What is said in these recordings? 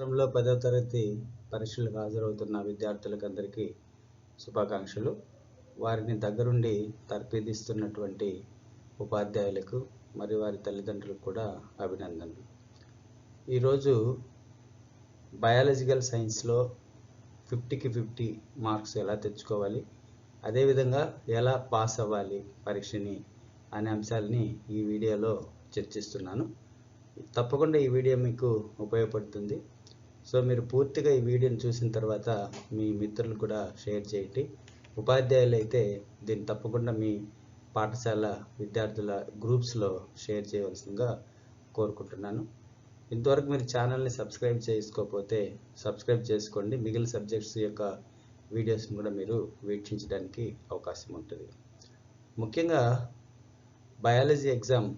సంవత్సరంలో 10వ తరగతి పరీక్షలకు హాజరవుతున్న విద్యార్థులకందరికీ శుభాకాంక్షలు. వారిని దగ్గరుండి తర్ఫీదిస్తున్నటువంటి ఉపాధ్యాయులకు మరియు వారి తల్లిదండ్రులకు కూడా అభినందనలు. ఈరోజు బయాలజికల్ సైన్స్లో 50కి 50 మార్క్స్ ఎలా తెచ్చుకోవాలి, అదేవిధంగా ఎలా పాస్ అవ్వాలి పరీక్షని అనే అంశాలని ఈ వీడియోలో చర్చిస్తున్నాను. తప్పకుండా ఈ వీడియో మీకు ఉపయోగపడుతుంది. సో మీరు పూర్తిగా ఈ వీడియోని చూసిన తర్వాత మీ మిత్రులు కూడా షేర్ చేయండి. ఉపాధ్యాయులు అయితే దీన్ని తప్పకుండా మీ పాఠశాల విద్యార్థుల గ్రూప్స్లో షేర్ చేయవలసిందిగా కోరుకుంటున్నాను. ఇంతవరకు మీరు ఛానల్ని సబ్స్క్రైబ్ చేసుకోకపోతే సబ్స్క్రైబ్ చేసుకోండి. మిగిలిన సబ్జెక్ట్స్ యొక్క వీడియోస్ని కూడా మీరు వీక్షించడానికి అవకాశం ఉంటుంది. ముఖ్యంగా బయాలజీ ఎగ్జామ్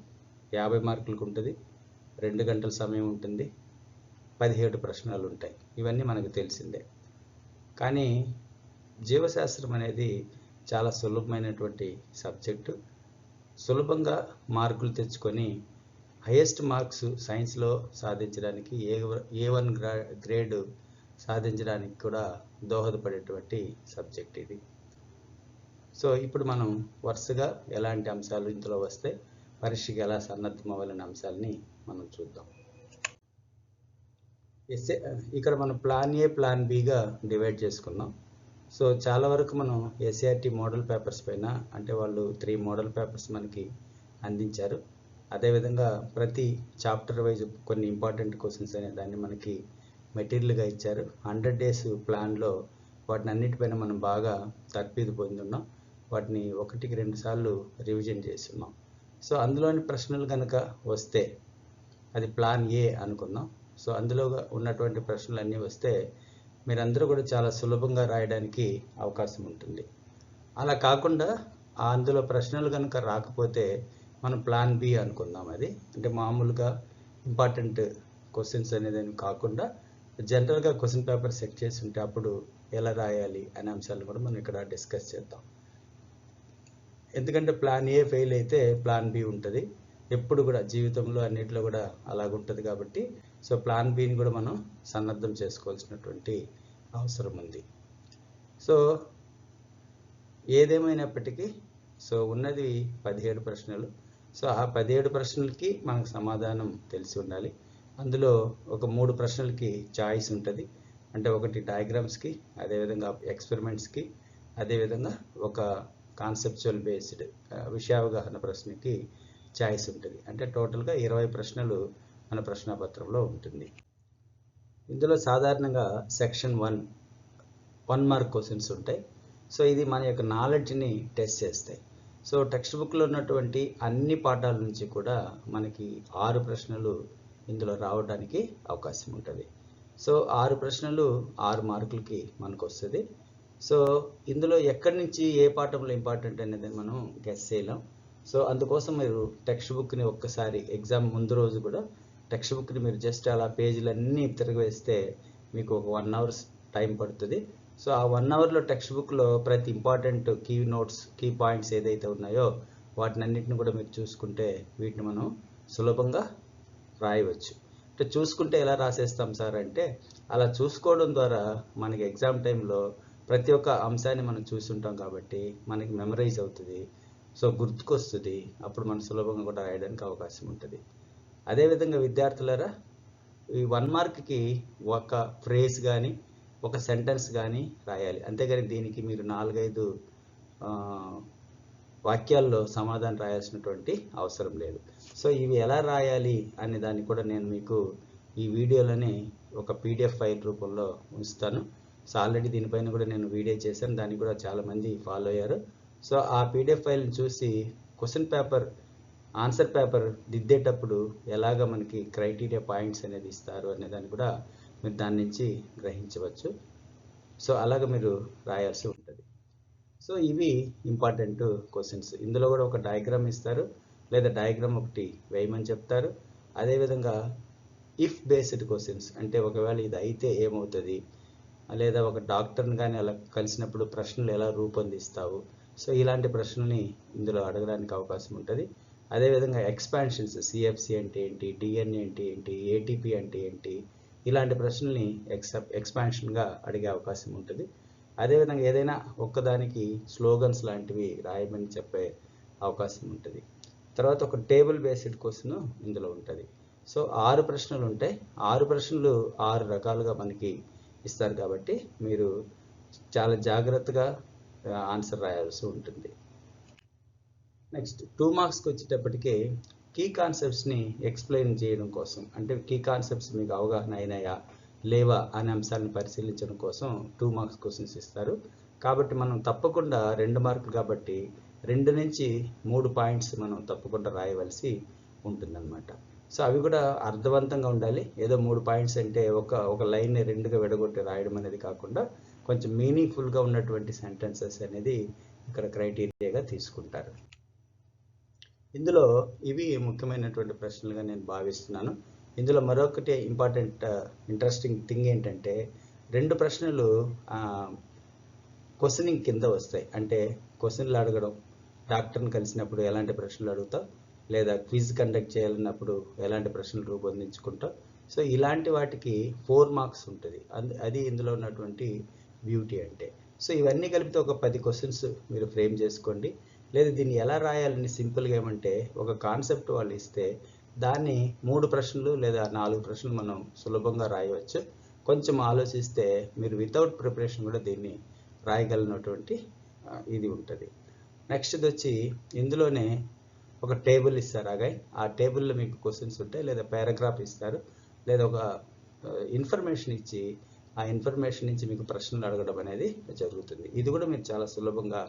50 మార్కులకు ఉంటుంది. 2 గంటల సమయం ఉంటుంది. 17 ప్రశ్నలు ఉంటాయి. ఇవన్నీ మనకు తెలిసిందే. కానీ జీవశాస్త్రం అనేది చాలా సులభమైనటువంటి సబ్జెక్టు. సులభంగా మార్కులు తెచ్చుకొని హైయెస్ట్ మార్క్స్ సైన్స్లో సాధించడానికి A1 గ్రేడ్ సాధించడానికి కూడా దోహదపడేటువంటి సబ్జెక్ట్ ఇది. సో ఇప్పుడు మనం వరుసగా ఎలాంటి అంశాలు ఇందులో వస్తే పరీక్షకి ఎలా సన్నద్ధం అవ్వాలనే అంశాలని మనం చూద్దాం. ఇక్కడ మనం ప్లాన్ ఏ, ప్లాన్ బిగా డివైడ్ చేసుకున్నాం. సో చాలా వరకు మనం SART మోడల్ పేపర్స్ పైన, అంటే వాళ్ళు 3 మోడల్ పేపర్స్ మనకి అందించారు. అదేవిధంగా ప్రతి చాప్టర్ వైజ్ కొన్ని ఇంపార్టెంట్ క్వశ్చన్స్ అనే దాన్ని మనకి మెటీరియల్గా ఇచ్చారు. 100 days ప్లాన్లో వాటిని అన్నిటిపైన మనం బాగా తర్ఫీదు పొందున్నాం. వాటిని 1కి 2 సార్లు రివిజన్ చేస్తున్నాం. సో అందులోని ప్రశ్నలు కనుక వస్తే అది ప్లాన్ ఏ అనుకుందాం. సో అందులో ఉన్నటువంటి ప్రశ్నలు అన్నీ వస్తే మీరందరూ కూడా చాలా సులభంగా రాయడానికి అవకాశం ఉంటుంది. అలా కాకుండా అందులో ప్రశ్నలు కనుక రాకపోతే మనం ప్లాన్ బి అనుకుందాం. అది అంటే మామూలుగా ఇంపార్టెంట్ క్వశ్చన్స్ అనేది కాకుండా జనరల్గా క్వశ్చన్ పేపర్ సెట్ చేసి ఉంటే అప్పుడు ఎలా రాయాలి అనే అంశాలు కూడా మనం ఇక్కడ డిస్కస్ చేద్దాం. ఎందుకంటే ప్లాన్ ఏ ఫెయిల్ అయితే ప్లాన్ బి ఉంటుంది. ఎప్పుడు కూడా జీవితంలో అన్నింటిలో కూడా అలాగుంటుంది కాబట్టి సో ప్లాన్ బిని కూడా మనం సన్నద్ధం చేసుకోవాల్సినటువంటి అవసరం ఉంది. సో ఏదేమైనప్పటికీ సో ఉన్నది 17 ప్రశ్నలు. సో ఆ 17 ప్రశ్నలకి మనకు సమాధానం తెలిసి ఉండాలి. అందులో ఒక 3 ప్రశ్నలకి చాయిస్ ఉంటుంది. అంటే ఒకటి డయాగ్రామ్స్కి, అదేవిధంగా ఎక్స్పెరిమెంట్స్కి, అదేవిధంగా ఒక కాన్సెప్చువల్ బేస్డ్ విషయావగాహన ప్రశ్నకి చాయిస్ ఉంటుంది. అంటే టోటల్గా 20 ప్రశ్నలు మన ప్రశ్నపత్రంలో ఉంటుంది. ఇందులో సాధారణంగా సెక్షన్ 1 మార్క్ క్వశ్చన్స్ ఉంటాయి. సో ఇది మన యొక్క నాలెడ్జ్ని టెస్ట్ చేస్తాయి. సో టెక్స్ట్ బుక్లో ఉన్నటువంటి అన్ని పాఠాల నుంచి కూడా మనకి 6 ప్రశ్నలు ఇందులో రావడానికి అవకాశం ఉంటుంది. సో 6 ప్రశ్నలు 6 మార్కులకి మనకు వస్తుంది. సో ఇందులో ఎక్కడి నుంచి ఏ పాఠంలో ఇంపార్టెంట్ అనేది మనం గెస్ చేయలేం. సో అందుకోసం మీరు టెక్స్ట్ బుక్ని ఒక్కసారి ఎగ్జామ్ ముందు రోజు కూడా టెక్స్ట్ బుక్ని మీరు జస్ట్ అలా పేజీలన్నీ తిరగవేస్తే మీకు ఒక 1 hour టైం పడుతుంది. సో ఆ 1 hourలో టెక్స్ట్ బుక్లో ప్రతి important key notes, key points ఏదైతే ఉన్నాయో వాటిని అన్నింటిని కూడా మీరు చూసుకుంటే వీటిని మనం సులభంగా రాయవచ్చు. అంటే చూసుకుంటే ఎలా రాసేస్తాం సార్ అంటే, అలా చూసుకోవడం ద్వారా మనకి ఎగ్జామ్ టైంలో ప్రతి ఒక్క అంశాన్ని మనం చూసుంటాం కాబట్టి మనకి మెమరైజ్ అవుతుంది. సో గుర్తుకొస్తుంది. అప్పుడు మనం సులభంగా కూడా రాయడానికి అవకాశం ఉంటుంది. అదేవిధంగా విద్యార్థులారా, ఈ 1 మార్క్కి ఒక ఫ్రేజ్ కానీ ఒక సెంటెన్స్ కానీ రాయాలి. అంతేగాని దీనికి మీరు 4-5 వాక్యాల్లో సమాధానం రాయాల్సినటువంటి అవసరం లేదు. సో ఇవి ఎలా రాయాలి అనే దాన్ని కూడా నేను మీకు ఈ వీడియోలోనే ఒక PDF ఫైల్ రూపంలో ఉంచుతాను. సో ఆల్రెడీ దీనిపైన కూడా నేను వీడియో చేశాను. దాన్ని కూడా చాలామంది ఫాలో అయ్యారు. సో ఆ PDF ఫైల్ని చూసి క్వశ్చన్ పేపర్, ఆన్సర్ పేపర్ దిద్దేటప్పుడు ఎలాగ మనకి క్రైటీరియా పాయింట్స్ అనేది ఇస్తారు అనే దాన్ని కూడా మీరు దాని నుంచి గ్రహించవచ్చు. సో అలాగ మీరు రాయాల్సి ఉంటుంది. సో ఇవి ఇంపార్టెంట్ క్వశ్చన్స్. ఇందులో కూడా ఒక డయాగ్రామ్ ఇస్తారు, లేదా డయాగ్రామ్ ఒకటి వేయమని చెప్తారు. అదేవిధంగా ఇఫ్ బేస్డ్ క్వశ్చన్స్, అంటే ఒకవేళ ఇది అయితే ఏమవుతుంది, లేదా ఒక డాక్టర్ని కానీ అలా కలిసినప్పుడు ప్రశ్నలు ఎలా రూపొందిస్తావు, సో ఇలాంటి ప్రశ్నల్ని ఇందులో అడగడానికి అవకాశం ఉంటుంది. అదేవిధంగా ఎక్స్పాన్షన్స్, CFC అంటే ఏంటి, DNA అంటే ఏంటి, ATP అంటే ఏంటి, ఇలాంటి ప్రశ్నల్ని ఎక్స్పాన్షన్గా అడిగే అవకాశం ఉంటుంది. అదేవిధంగా ఏదైనా ఒక్కదానికి స్లోగన్స్ లాంటివి రాయమని చెప్పే అవకాశం ఉంటుంది. తర్వాత ఒక టేబుల్ బేస్డ్ క్వశ్చన్ ఇందులో ఉంటుంది. సో 6 ప్రశ్నలు ఉంటాయి. 6 ప్రశ్నలు 6 రకాలుగా మనకి ఇస్తారు కాబట్టి మీరు చాలా జాగ్రత్తగా ఆన్సర్ రాయాల్సి ఉంటుంది. నెక్స్ట్ 2 మార్క్స్కి వచ్చేటప్పటికి కీ కాన్సెప్ట్స్ని ఎక్స్ప్లెయిన్ చేయడం కోసం, అంటే కీ కాన్సెప్ట్స్ మీకు అవగాహన అయినాయా లేవా అనే అంశాలను పరిశీలించడం కోసం 2 మార్క్స్ క్వశ్చన్స్ ఇస్తారు. కాబట్టి మనం తప్పకుండా 2 మార్కులు కాబట్టి 2 నుంచి 3 పాయింట్స్ మనం తప్పకుండా రాయవలసి ఉంటుందన్నమాట. సో అవి కూడా అర్థవంతంగా ఉండాలి. ఏదో 3 పాయింట్స్ అంటే ఒక లైన్ని 2గా విడగొట్టి రాయడం అనేది కాకుండా కొంచెం మీనింగ్ఫుల్గా ఉన్నటువంటి సెంటెన్సెస్ అనేది ఇక్కడ క్రైటీరియాగా తీసుకుంటారు. ఇందులో ఇవి ముఖ్యమైనటువంటి ప్రశ్నలుగా నేను భావిస్తున్నాను. ఇందులో మరొకటి ఇంట్రెస్టింగ్ థింగ్ ఏంటంటే 2 ప్రశ్నలు క్వశ్చనింగ్ కింద వస్తాయి. అంటే క్వశ్చన్లు అడగడం, డాక్టర్ని కలిసినప్పుడు ఎలాంటి ప్రశ్నలు అడుగుతాం, లేదా క్విజ్ కండక్ట్ చేయాలన్నప్పుడు ఎలాంటి ప్రశ్నలు రూపొందించుకుంటాం. సో ఇలాంటి వాటికి 4 మార్క్స్ ఉంటుంది. అది ఇందులో ఉన్నటువంటి బ్యూటీ అంటే. సో ఇవన్నీ కలిపితే ఒక 10 క్వశ్చన్స్ మీరు ఫ్రేమ్ చేసుకోండి. లేదా దీన్ని ఎలా రాయాలని సింపుల్గా ఏమంటే ఒక కాన్సెప్ట్ వాళ్ళు ఇస్తే దాన్ని 3 ప్రశ్నలు లేదా 4 ప్రశ్నలు మనం సులభంగా రాయవచ్చు. కొంచెం ఆలోచిస్తే మీరు వితౌట్ ప్రిపరేషన్ కూడా దీన్ని రాయగలిగినటువంటి ఇది ఉంటుంది. నెక్స్ట్ వచ్చి ఇందులోనే ఒక టేబుల్ ఇస్తారు. ఆ టేబుల్లో మీకు క్వశ్చన్స్ ఉంటాయి, లేదా పారాగ్రాఫ్ ఇస్తారు, లేదా ఒక ఇన్ఫర్మేషన్ ఇచ్చి ఆ ఇన్ఫర్మేషన్ నుంచి మీకు ప్రశ్నలు అడగడం అనేది జరుగుతుంది. ఇది కూడా మీరు చాలా సులభంగా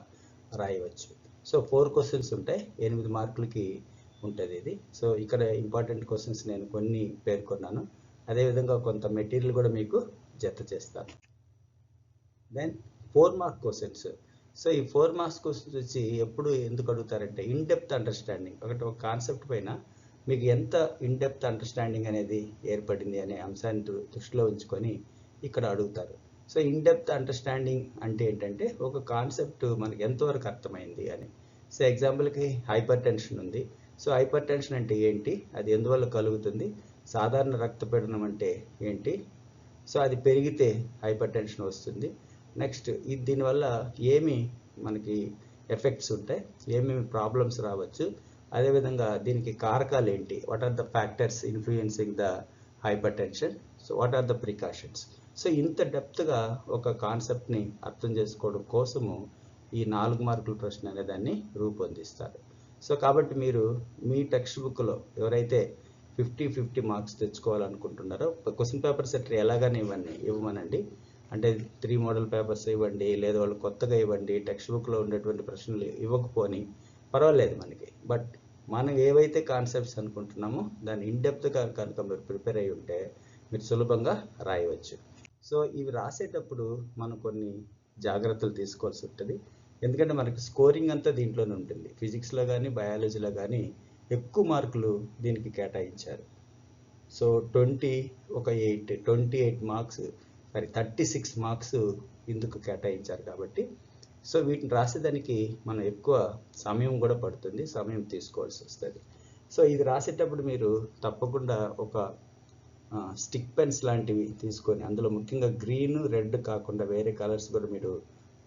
రాయవచ్చు. సో 4 క్వశ్చన్స్ ఉంటాయి, 8 మార్కులకి ఉంటుంది ఇది. సో ఇక్కడ ఇంపార్టెంట్ క్వశ్చన్స్ నేను కొన్ని పేర్కొన్నాను. అదేవిధంగా కొంత మెటీరియల్ కూడా మీకు జత చేస్తాను. Then 4 mark questions. సో ఈ 4 మార్క్స్ క్వశ్చన్స్ వచ్చి ఎప్పుడు ఎందుకు అడుగుతారంటే ఇన్ డెప్త్ అండర్స్టాండింగ్, ఒక కాన్సెప్ట్ పైన మీకు ఎంత ఇన్ డెప్త్ అండర్స్టాండింగ్ అనేది ఏర్పడింది అనే అంశాన్ని దృష్టిలో ఉంచుకొని ఇక్కడ అడుగుతారు. సో ఇన్ డెప్త్ అండర్స్టాండింగ్ అంటే ఏంటంటే ఒక కాన్సెప్ట్ మనకి ఎంతవరకు అర్థమైంది అని. సో ఎగ్జాంపుల్కి హైపర్ టెన్షన్ ఉంది. సో హైపర్ టెన్షన్ అంటే ఏంటి, అది ఎందువల్ల కలుగుతుంది, సాధారణ రక్తపీడనం అంటే ఏంటి, సో అది పెరిగితే హైపర్ టెన్షన్ వస్తుంది. నెక్స్ట్ దీనివల్ల ఏమి మనకి ఎఫెక్ట్స్ ఉంటాయి, ఏమేమి ప్రాబ్లమ్స్ రావచ్చు, అదేవిధంగా దీనికి కారకాలు ఏంటి, what are the factors influencing the hypertension, so what are the precautions. So ఇంత డెప్త్గా ఒక కాన్సెప్ట్ని అర్థం చేసుకోవడం కోసము ఈ 4 మార్కుల ప్రశ్న అనే దాన్ని రూపొందిస్తారు. సో కాబట్టి మీరు మీ టెక్స్ట్ బుక్లో ఎవరైతే 50-50 మార్క్స్ తెచ్చుకోవాలనుకుంటున్నారో క్వశ్చన్ పేపర్ సెట్ ఎలాగానే ఇవ్వమనండి. అంటే 3 మోడల్ పేపర్స్ ఇవ్వండి, లేదా వాళ్ళు కొత్తగా ఇవ్వండి, టెక్స్ట్ బుక్లో ఉండేటువంటి ప్రశ్నలు ఇవ్వకపోని పర్వాలేదు మనకి. బట్ మనం ఏవైతే కాన్సెప్ట్స్ అనుకుంటున్నామో దాన్ని ఇన్డెప్త్గా కనుక మీరు ప్రిపేర్ అయ్యి ఉంటే మీరు సులభంగా రాయవచ్చు. సో ఇవి రాసేటప్పుడు మనం కొన్ని జాగ్రత్తలు తీసుకోవాల్సి ఉంటుంది. ఎందుకంటే మనకి స్కోరింగ్ అంతా దీంట్లోనే ఉంటుంది. ఫిజిక్స్లో కానీ బయాలజీలో కానీ ఎక్కువ మార్కులు దీనికి కేటాయించారు. సో 28 మార్క్స్ 36 మార్క్స్ ఇందుకు కేటాయించారు కాబట్టి సో వీటిని రాసేదానికి మనం ఎక్కువ సమయం కూడా పడుతుంది, సమయం తీసుకోవాల్సి వస్తుంది. సో ఇది రాసేటప్పుడు మీరు తప్పకుండా ఒక స్టిక్ పెన్స్ లాంటివి తీసుకొని, అందులో ముఖ్యంగా గ్రీన్ రెడ్ కాకుండా వేరే కలర్స్ కూడా మీరు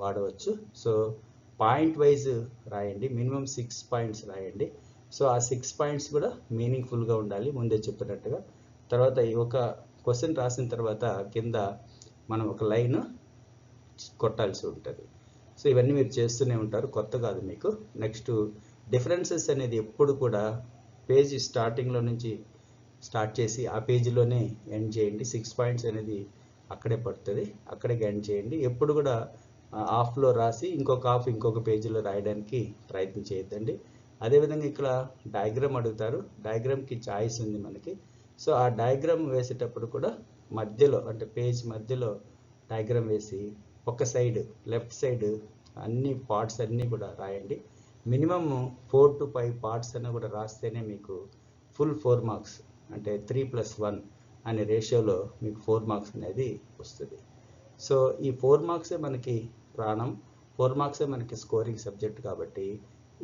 వాడవచ్చు. సో పాయింట్ వైజ్ రాయండి, మినిమం 6 పాయింట్స్ రాయండి. సో ఆ 6 పాయింట్స్ కూడా మీనింగ్ఫుల్గా ఉండాలి ముందే చెప్పినట్టుగా. తర్వాత ఈ ఒక క్వశ్చన్ రాసిన తర్వాత కింద మనం ఒక లైన్ కొట్టాల్సి ఉంటుంది. సో ఇవన్నీ మీరు చేస్తూనే ఉంటారు, కొత్త కాదు మీకు. నెక్స్ట్ డిఫరెన్సెస్ అనేది ఎప్పుడు కూడా పేజ్ స్టార్టింగ్లో నుంచి స్టార్ట్ చేసి ఆ పేజీలోనే ఎండ్ చేయండి. 6 పాయింట్స్ అనేది అక్కడే పడుతుంది, అక్కడే ఎండ్ చేయండి. ఎప్పుడు కూడా హాఫ్లో రాసి ఇంకొక హాఫ్ ఇంకొక పేజీలో రాయడానికి ప్రయత్నం చేయొద్దండి. అదేవిధంగా ఇక్కడ డయాగ్రామ్ అడుగుతారు, డయాగ్రామ్కి చాయిస్ ఉంది మనకి. సో ఆ డయాగ్రామ్ వేసేటప్పుడు కూడా మధ్యలో, అంటే పేజ్ మధ్యలో డయాగ్రామ్ వేసి ఒక సైడ్ లెఫ్ట్ సైడ్ అన్ని పార్ట్స్ అన్నీ కూడా రాయండి. మినిమమ్ 4 to 5 పార్ట్స్ అన్నీ కూడా రాస్తేనే మీకు ఫుల్ 4 మార్క్స్, అంటే 3+1 అనే రేషియోలో మీకు 4 మార్క్స్ అనేది వస్తుంది. సో ఈ 4 మార్క్సే మనకి ప్రాణం, 4 మార్క్సే మనకి స్కోరింగ్ సబ్జెక్ట్. కాబట్టి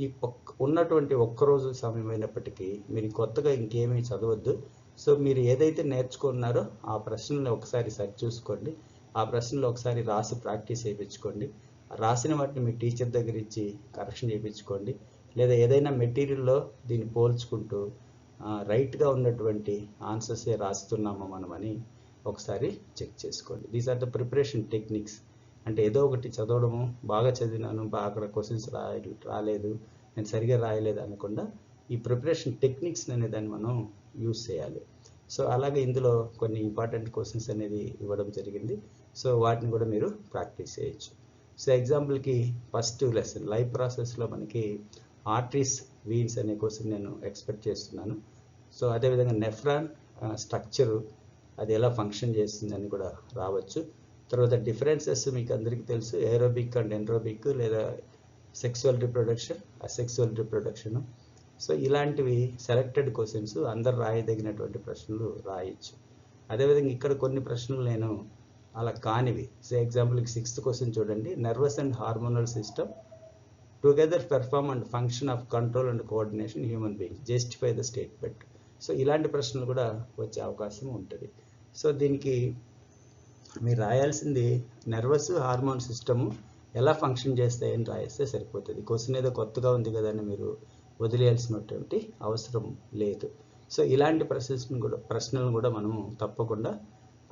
ఈ ఉన్నటువంటి ఒక్కరోజు సమయం అయినప్పటికీ మీరు కొత్తగా ఇంకేమీ చదవద్దు. సో మీరు ఏదైతే నేర్చుకున్నారో ఆ ప్రశ్నలు ఒకసారి సరి చూసుకోండి, ఆ ప్రశ్నలు ఒకసారి రాసి ప్రాక్టీస్ చేయించుకోండి. రాసిన వాటిని మీ టీచర్ దగ్గర ఇచ్చి కరెక్షన్ చేయించుకోండి. లేదా ఏదైనా మెటీరియల్లో దీన్ని పోల్చుకుంటూ రైట్గా ఉన్నటువంటి ఆన్సర్సే రాస్తున్నామా మనమని ఒకసారి చెక్ చేసుకోండి. These are the preparation techniques. అంటే ఏదో ఒకటి చదవడము, బాగా చదివినాను, అక్కడ క్వశ్చన్స్ రాలేదు, నేను సరిగా రాయలేదు అనకుండా ఈ ప్రిపరేషన్ టెక్నిక్స్ అనే దాన్ని మనం యూజ్ చేయాలి. సో అలాగే ఇందులో కొన్ని ఇంపార్టెంట్ క్వశ్చన్స్ అనేది ఇవ్వడం జరిగింది. సో వాటిని కూడా మీరు ప్రాక్టీస్ చేయొచ్చు. సో ఎగ్జాంపుల్కి ఫస్ట్ లెసన్ లైఫ్ ప్రాసెస్లో మనకి ఆర్టరీస్ వీన్స్ అనే క్వశ్చన్ నేను ఎక్స్పెక్ట్ చేస్తున్నాను. సో అదేవిధంగా నెఫ్రాన్ స్ట్రక్చరు అది ఎలా ఫంక్షన్ చేస్తుందని కూడా రావచ్చు. తర్వాత డిఫరెన్సెస్ మీకు అందరికీ తెలుసు, ఏరోబిక్ అండ్ ఎన్రోబిక్, లేదా sexual reproduction, asexual reproduction. So ఇలాంటివి సెలెక్టెడ్ క్వశ్చన్స్, అందరు రాయదగినటువంటి ప్రశ్నలు రాయొచ్చు. అదేవిధంగా ఇక్కడ కొన్ని ప్రశ్నలు నేను అలా కానివి. సో ఎగ్జాంపుల్కి 6th క్వశ్చన్ చూడండి, nervous and hormonal system together perform and function of control and coordination human being, justify the statement. So ఇలాంటి ప్రశ్నలు కూడా వచ్చే అవకాశం ఉంటుంది. సో దీనికి మీరు రాయాల్సింది నర్వస్ హార్మోన్ సిస్టము ఎలా ఫంక్షన్ చేస్తాయని రాయిస్తే సరిపోతుంది. క్వశ్చన్ ఏదో కొత్తగా ఉంది కదా అని మీరు వదిలేయాల్సినటువంటి అవసరం లేదు. సో ఇలాంటి ప్రశ్నలను కూడా మనము తప్పకుండా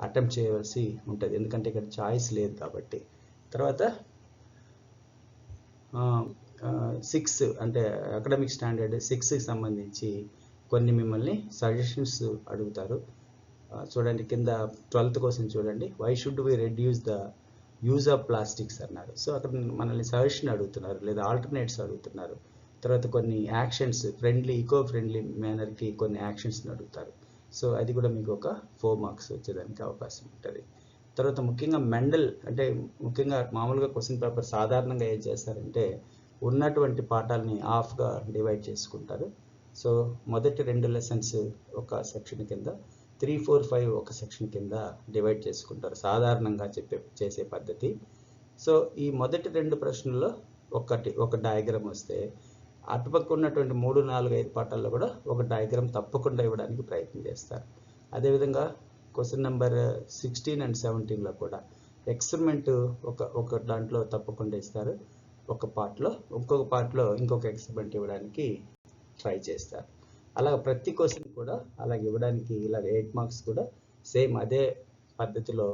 అటెంప్ట్ చేయవలసి ఉంటుంది, ఎందుకంటే ఇక్కడ చాయిస్ లేదు కాబట్టి. తర్వాత 6 అంటే అకాడమిక్ స్టాండర్డ్ 6కి సంబంధించి కొన్ని మిమ్మల్ని సజెషన్స్ అడుగుతారు. చూడండి కింద 12th క్వశ్చన్ చూడండి, why should we reduce the use of plastics అన్నారు. సో అక్కడ మనల్ని సజెషన్ అడుగుతున్నారు, లేదా ఆల్టర్నేట్స్ అడుగుతున్నారు. తర్వాత కొన్ని యాక్షన్స్, ఈకో ఫ్రెండ్లీ మేనర్కి కొన్ని యాక్షన్స్ని అడుగుతారు. సో అది కూడా మీకు ఒక 4 మార్క్స్ వచ్చేదానికి అవకాశం ఉంటుంది. తర్వాత ముఖ్యంగా మెండల్, అంటే ముఖ్యంగా మామూలుగా క్వశ్చన్ పేపర్ సాధారణంగా ఏం చేస్తారంటే ఉన్నటువంటి పాఠాలని హాఫ్గా డివైడ్ చేసుకుంటారు. సో మొదటి 2 లెసన్స్ ఒక సెక్షన్ కింద, 3, 4, 5 ఒక సెక్షన్ కింద డివైడ్ చేసుకుంటారు సాధారణంగా చేసే పద్ధతి. సో ఈ మొదటి 2 ప్రశ్నల్లో ఒక డయాగ్రామ్ వస్తే అటుపక్క ఉన్నటువంటి 3, 4, 5 పాఠాల్లో కూడా ఒక డయాగ్రామ్ తప్పకుండా ఇవ్వడానికి ప్రయత్నం చేస్తారు. అదేవిధంగా క్వశ్చన్ నెంబర్ 16 and 17లో కూడా ఎక్స్పెరిమెంట్ ఒక దాంట్లో తప్పకుండా ఇస్తారు, ఒక పార్ట్లో. ఇంకొక పార్ట్లో ఇంకొక ఎక్స్పెరిమెంట్ ఇవ్వడానికి ట్రై చేస్తారు. అలా ప్రతి క్వశ్చన్ కూడా అలా ఇవ్వడానికి, ఇలా 8 మార్క్స్ కూడా సేమ్ అదే పద్ధతిలో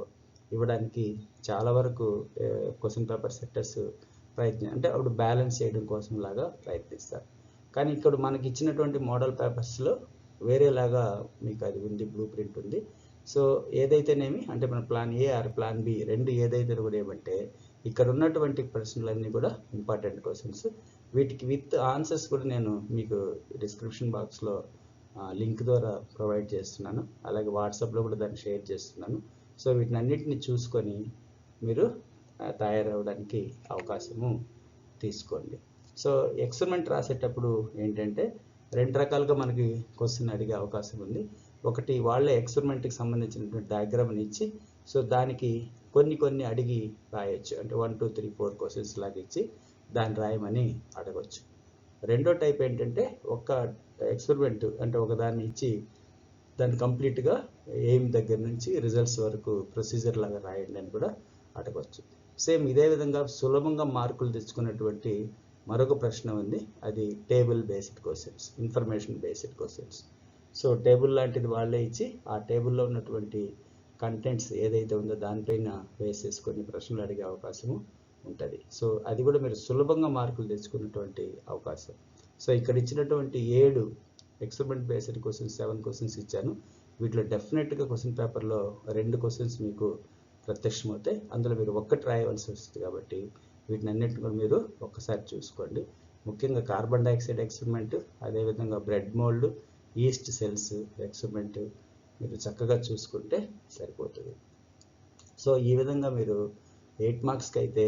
ఇవ్వడానికి చాలా వరకు క్వశ్చన్ పేపర్ సెట్టర్స్ ప్రయత్నం, అంటే అప్పుడు బ్యాలెన్స్ చేయడం కోసం లాగా ప్రయత్నిస్తారు. కానీ ఇక్కడ మనకి ఇచ్చినటువంటి మోడల్ పేపర్స్లో వేరేలాగా మీకు అది ఉంది, బ్లూ ప్రింట్ ఉంది. సో ఏదైతేనేమి, అంటే మన plan A or plan B రెండు ఏదైతే కూడా ఏమంటే ఇక్కడ ఉన్నటువంటి ప్రశ్నలన్నీ కూడా ఇంపార్టెంట్ క్వశ్చన్స్. వీటికి విత్ ఆన్సర్స్ కూడా నేను మీకు డిస్క్రిప్షన్ బాక్స్లో లింక్ ద్వారా ప్రొవైడ్ చేస్తున్నాను, అలాగే వాట్సాప్లో కూడా దాన్ని షేర్ చేస్తున్నాను. సో వీటిని అన్నిటిని చూసుకొని మీరు తయారవడానికి అవకాశము తీసుకోండి. సో ఎక్స్పెరిమెంట్ రాసేటప్పుడు ఏంటంటే 2 రకాలుగా మనకి క్వశ్చన్ అడిగే అవకాశం ఉంది. ఒకటి వాళ్ళే ఎక్స్పెరిమెంట్కి సంబంధించినటువంటి డయాగ్రామ్ని ఇచ్చి, సో దానికి కొన్ని అడిగి రాయొచ్చు, అంటే 1, 2, 3, 4 క్వశ్చన్స్ లాగా ఇచ్చి దాన్ని రాయమని అడగవచ్చు. రెండో టైప్ ఏంటంటే ఒక ఎక్స్పెరిమెంట్, అంటే ఒకదాన్ని ఇచ్చి దాన్ని కంప్లీట్గా ఎయిమ్ దగ్గర నుంచి రిజల్ట్స్ వరకు ప్రొసీజర్ లాగా రాయండి అని కూడా అడగవచ్చు. సేమ్ ఇదే విధంగా సులభంగా మార్కులు తెచ్చుకున్నటువంటి మరొక ప్రశ్న ఉంది, అది table based questions, information based questions. So table లాంటిది వాళ్ళే ఇచ్చి ఆ టేబుల్లో ఉన్నటువంటి కంటెంట్స్ ఏదైతే ఉందో దానిపైన వేసేసి కొన్ని ప్రశ్నలు అడిగే అవకాశము ఉంటుంది. సో అది కూడా మీరు సులభంగా మార్కులు తెచ్చుకున్నటువంటి అవకాశం. సో ఇక్కడ ఇచ్చినటువంటి 7 ఎక్స్పెరిమెంట్ బేస్డ్ క్వశ్చన్స్, 7 క్వశ్చన్స్ ఇచ్చాను. వీటిలో డెఫినెట్గా క్వశ్చన్ పేపర్లో 2 క్వశ్చన్స్ మీకు ప్రత్యక్షమవుతాయి, అందులో మీరు ఒక్కటి రాయవలసి వస్తుంది. కాబట్టి వీటిని అన్నింటిని కూడా మీరు ఒక్కసారి చూసుకోండి. ముఖ్యంగా కార్బన్ డైఆక్సైడ్ ఎక్స్పెరిమెంట్, అదేవిధంగా bread mould, east cells experiment మీరు చక్కగా చూసుకుంటే సరిపోతుంది. సో ఈ విధంగా మీరు 8 మార్క్స్కి అయితే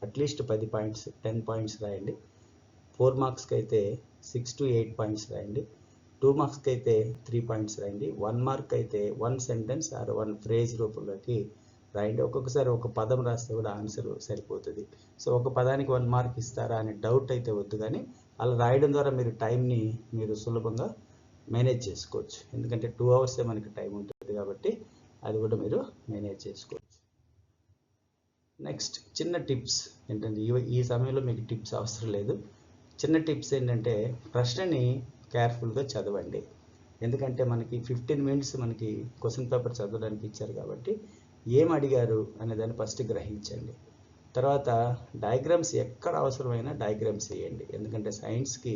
అట్లీస్ట్ 10 పాయింట్స్, 10 పాయింట్స్ రాయండి. 4 మార్క్స్కి అయితే 6 to 8 పాయింట్స్ రాయండి. 2 మార్క్స్కి అయితే 3 పాయింట్స్ రాయండి. 1 మార్క్ అయితే 1 సెంటెన్స్ ఆర్ 1 ఫ్రేజ్ రూపంలోకి రాయండి. ఒక్కొక్కసారి ఒక పదం రాస్తే కూడా ఆన్సర్ సరిపోతుంది. సో ఒక పదానికి 1 మార్క్ ఇస్తారా అనే డౌట్ అయితే వద్దు, కానీ అలా రాయడం ద్వారా మీరు టైంని మీరు సులభంగా మేనేజ్ చేసుకోవచ్చు. ఎందుకంటే 2 hours మనకి టైం ఉంటుంది కాబట్టి అది కూడా మీరు మేనేజ్ చేసుకోవచ్చు. నెక్స్ట్ చిన్న టిప్స్ ఏంటంటే ఈ సమయంలో మీకు టిప్స్ అవసరం లేదు. చిన్న టిప్స్ ఏంటంటే ప్రశ్నని కేర్ఫుల్గా చదవండి. ఎందుకంటే మనకి 15 minutes మనకి క్వశ్చన్ పేపర్ చదవడానికి ఇచ్చారు కాబట్టి ఏం అడిగారు అనే దాన్ని ఫస్ట్ గ్రహించండి. తర్వాత డయాగ్రామ్స్ ఎక్కడ అవసరమైన డయాగ్రామ్స్ వేయండి. ఎందుకంటే సైన్స్కి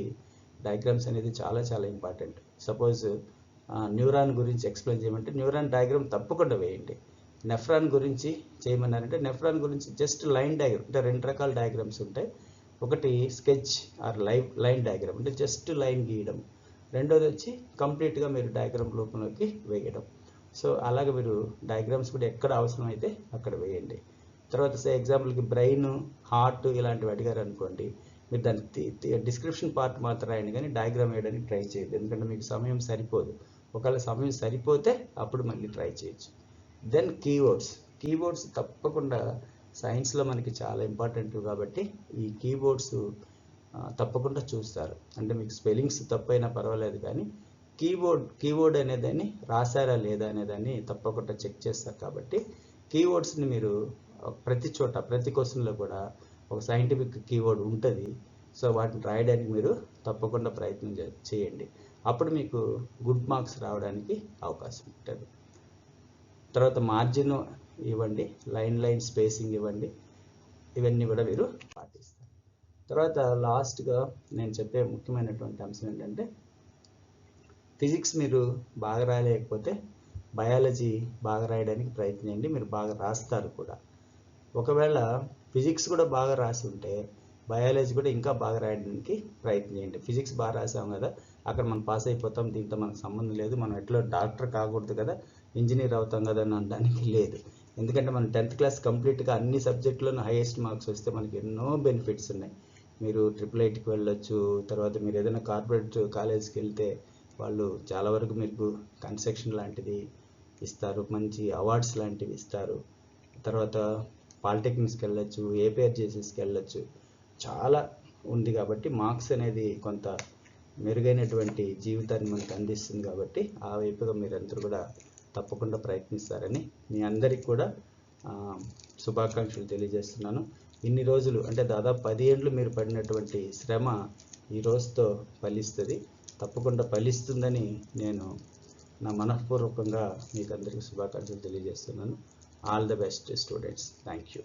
డయాగ్రామ్స్ అనేది చాలా చాలా ఇంపార్టెంట్. సపోజ్ న్యూరాన్ గురించి ఎక్స్ప్లెయిన్ చేయమంటే న్యూరాన్ డయాగ్రామ్ తప్పకుండా వేయండి. నెఫ్రాన్ గురించి చేయమన్నారంటే నెఫ్రాన్ గురించి జస్ట్ లైన్ డయాగ్రామ్, అంటే 2 రకాల డయాగ్రామ్స్ ఉంటాయి. ఒకటి స్కెచ్ ఆర్ లైన్ డయాగ్రామ్, అంటే జస్ట్ లైన్ గీయడం. రెండోది వచ్చి కంప్లీట్గా మీరు డయాగ్రామ్ రూపంలోకి వేయడం. సో అలాగే మీరు డయాగ్రామ్స్ కూడా ఎక్కడ అవసరమైతే అక్కడ వేయండి. తర్వాత ఎగ్జాంపుల్కి బ్రెయిన్, హార్ట్ ఇలాంటివి అడిగారు అనుకోండి, మీరు దాని డిస్క్రిప్షన్ పార్ట్ మాత్రం రాయండి, కానీ డయాగ్రామ్ వేయడానికి ట్రై చేయదు. ఎందుకంటే మీకు సమయం సరిపోదు. ఒకవేళ సమయం సరిపోతే అప్పుడు మళ్ళీ ట్రై చేయొచ్చు. దెన్ కీబోర్డ్స్ తప్పకుండా సైన్స్లో మనకి చాలా ఇంపార్టెంట్ కాబట్టి ఈ కీబోర్డ్స్ తప్పకుండా చూస్తారు. అంటే మీకు స్పెల్లింగ్స్ తప్పైనా పర్వాలేదు, కానీ కీబోర్డ్ అనేదాన్ని రాశారా లేదా అనేదాన్ని తప్పకుండా చెక్ చేస్తారు. కాబట్టి కీవర్డ్స్ని మీరు ప్రతి చోట ప్రతి క్వశ్చన్లో కూడా ఒక సైంటిఫిక్ కీవర్డ్ ఉంటుంది. సో వాటిని రాయడానికి మీరు తప్పకుండా ప్రయత్నం చేయండి. అప్పుడు మీకు గుడ్ మార్క్స్ రావడానికి అవకాశం ఉంటుంది. తర్వాత మార్జిన్ ఇవ్వండి, లైన్ స్పేసింగ్ ఇవ్వండి. ఇవన్నీ కూడా మీరు పాటిస్తారు. తర్వాత లాస్ట్గా నేను చెప్పే ముఖ్యమైనటువంటి అంశం ఏంటంటే ఫిజిక్స్ మీరు బాగా రాయలేకపోతే బయాలజీ బాగా రాయడానికి ప్రయత్నించండి. మీరు బాగా రాస్తారు కూడా. ఒకవేళ ఫిజిక్స్ కూడా బాగా రాసి ఉంటే బయాలజీ కూడా ఇంకా బాగా రాయడానికి ప్రయత్నించండి. ఫిజిక్స్ బాగా రాసాం కదా, అక్కడ మనం పాస్ అయిపోతాం, దీంతో మనకు సంబంధం లేదు, మనం ఎట్లా డాక్టర్ కాకూడదు కదా, ఇంజనీర్ అవుతాం కదా అని అనడానికి లేదు. ఎందుకంటే మనం 10th క్లాస్ కంప్లీట్గా అన్ని సబ్జెక్టులోనూ హైయెస్ట్ మార్క్స్ వస్తే మనకి ఎన్నో బెనిఫిట్స్ ఉన్నాయి. మీరు IIITకి వెళ్ళొచ్చు. తర్వాత మీరు ఏదైనా కార్పొరేట్ కాలేజ్కి వెళ్తే వాళ్ళు చాలా వరకు మీకు కన్సెషన్ లాంటిది ఇస్తారు, మంచి అవార్డ్స్ లాంటివి ఇస్తారు. తర్వాత పాలిటెక్నిక్స్కి వెళ్ళొచ్చు, APRJCSకి వెళ్ళొచ్చు. చాలా ఉంది కాబట్టి మార్క్స్ అనేది కొంత మెరుగైనటువంటి జీవితాన్ని మనకు అందిస్తుంది. కాబట్టి ఆ వైపుగా మీరందరూ కూడా తప్పకుండా ప్రయత్నిస్తారని మీ అందరికీ కూడా శుభాకాంక్షలు తెలియజేస్తున్నాను. ఇన్ని రోజులు అంటే దాదాపు 10 ఏళ్ళు మీరు పడినటువంటి శ్రమ ఈ రోజుతో ఫలిస్తుంది. తప్పకుండా ఫలిస్తుందని నేను నా మనఃపూర్వకంగా మీకు అందరికీ శుభాకాంక్షలు తెలియజేస్తున్నాను. All the best students. Thank you.